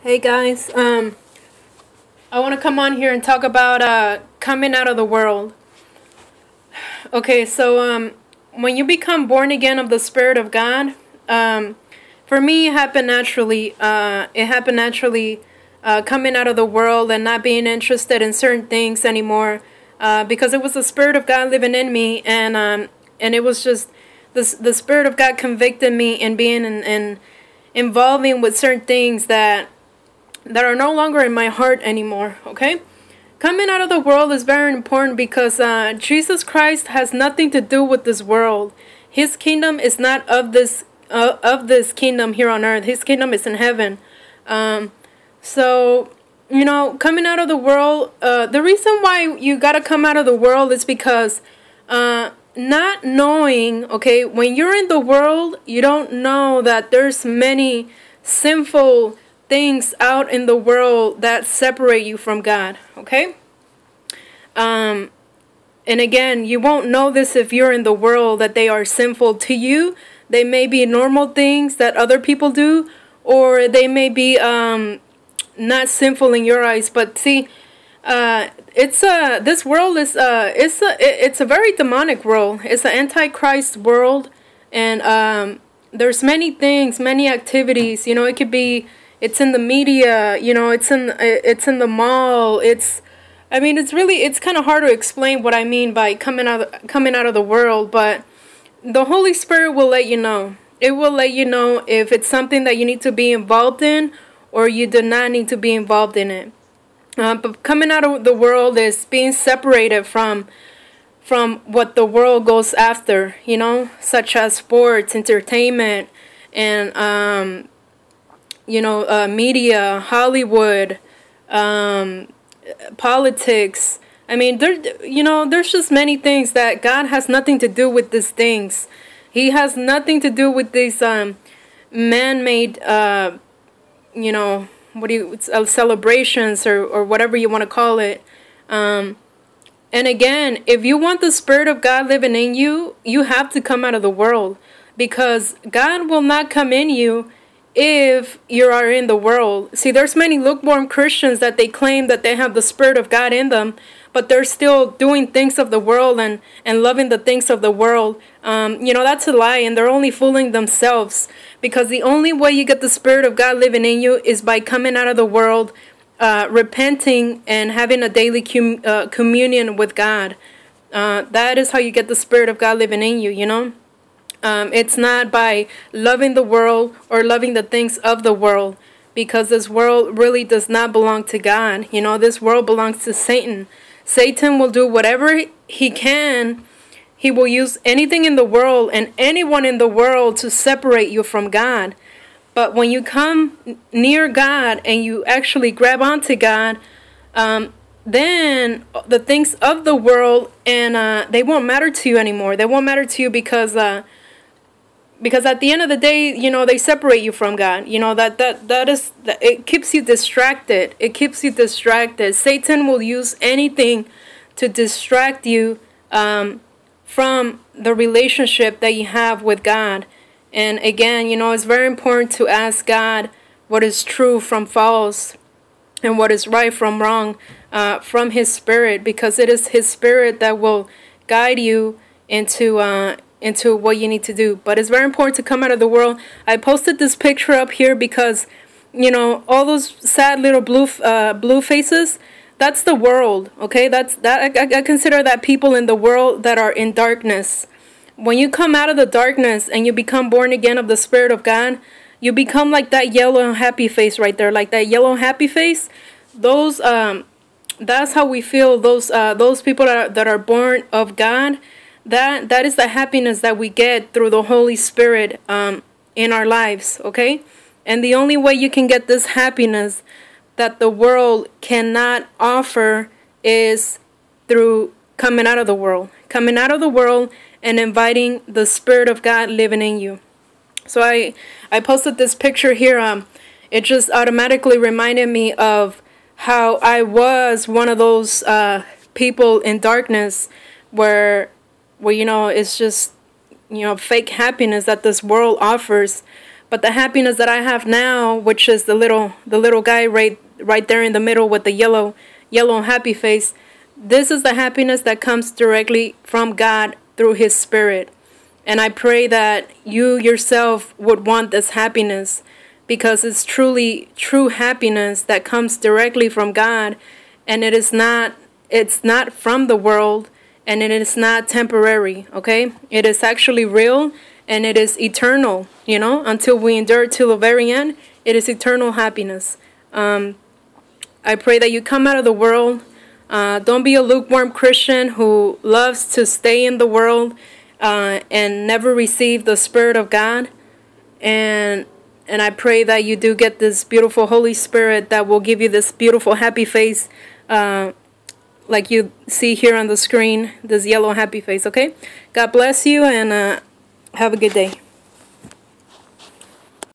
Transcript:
Hey guys, I want to come on here and talk about coming out of the world. Okay, so when you become born again of the Spirit of God, for me it happened naturally. Coming out of the world and not being interested in certain things anymore, because it was the Spirit of God living in me, and it was just the Spirit of God convicted me in being and involving with certain things that are no longer in my heart anymore. Okay, coming out of the world is very important because Jesus Christ has nothing to do with this world. His kingdom is not of this kingdom here on earth. His kingdom is in heaven. So coming out of the world, the reason why you gotta come out of the world is because not knowing, okay, when you're in the world, you don't know that there's many sinful things out in the world that separate you from God, okay? And again, you won't know this if you're in the world, that they are sinful to you. They may be normal things that other people do, or they may be not sinful in your eyes. But see, this world is it's a very demonic world. It's an antichrist world, and there's many things, many activities. It could be, it's in the media. It's in the mall. It's kind of hard to explain what I mean by coming out of the world, but the Holy Spirit will let you know. It will let you know if it's something that you need to be involved in, or you do not need to be involved in it. But coming out of the world is being separated from what the world goes after, such as sports, entertainment, and media, Hollywood, politics. There's just many things that God has nothing to do with these things. He has nothing to do with these man-made celebrations or whatever you want to call it. And again, if you want the Spirit of God living in you, you have to come out of the world, because God will not come in you if you are in the world. See, there's many lukewarm Christians that they claim that they have the Spirit of God in them, but they're still doing things of the world and loving the things of the world. That's a lie, and they're only fooling themselves, because the only way you get the Spirit of God living in you is by coming out of the world, repenting, and having a daily communion with God. That is how you get the Spirit of God living in you, It's not by loving the world or loving the things of the world, because this world really does not belong to God. This world belongs to Satan. Satan will do whatever he can. He will use anything in the world and anyone in the world to separate you from God. But when you come near God and you actually grab onto God, then the things of the world, and they won't matter to you anymore. They won't matter to you because at the end of the day, they separate you from God. It keeps you distracted. It keeps you distracted. Satan will use anything to distract you from the relationship that you have with God. And again, it's very important to ask God what is true from false, and what is right from wrong, from His Spirit, because it is His Spirit that will guide you into what you need to do. But it's very important to come out of the world. I posted this picture up here because, all those sad little blue faces, that's the world, okay? I consider that people in the world that are in darkness. When you come out of the darkness and you become born again of the Spirit of God, you become like that yellow happy face right there, like that yellow happy face. That's how we feel. Those people that are born of God. That is the happiness that we get through the Holy Spirit in our lives, okay? And the only way you can get this happiness that the world cannot offer is through coming out of the world. Coming out of the world and inviting the Spirit of God living in you. So I posted this picture here. It just automatically reminded me of how I was one of those people in darkness where it's just fake happiness that this world offers. But the happiness that I have now, which is the little guy right there in the middle with the yellow happy face, this is the happiness that comes directly from God through His Spirit. And I pray that you yourself would want this happiness, because it's truly true happiness that comes directly from God, and it's not from the world, and it is not temporary, okay? It is actually real, and it is eternal, until we endure till the very end. It is eternal happiness. I pray that you come out of the world. Don't be a lukewarm Christian who loves to stay in the world and never receive the Spirit of God. And I pray that you do get this beautiful Holy Spirit that will give you this beautiful happy face, like you see here on the screen, this yellow happy face, okay? God bless you, and have a good day.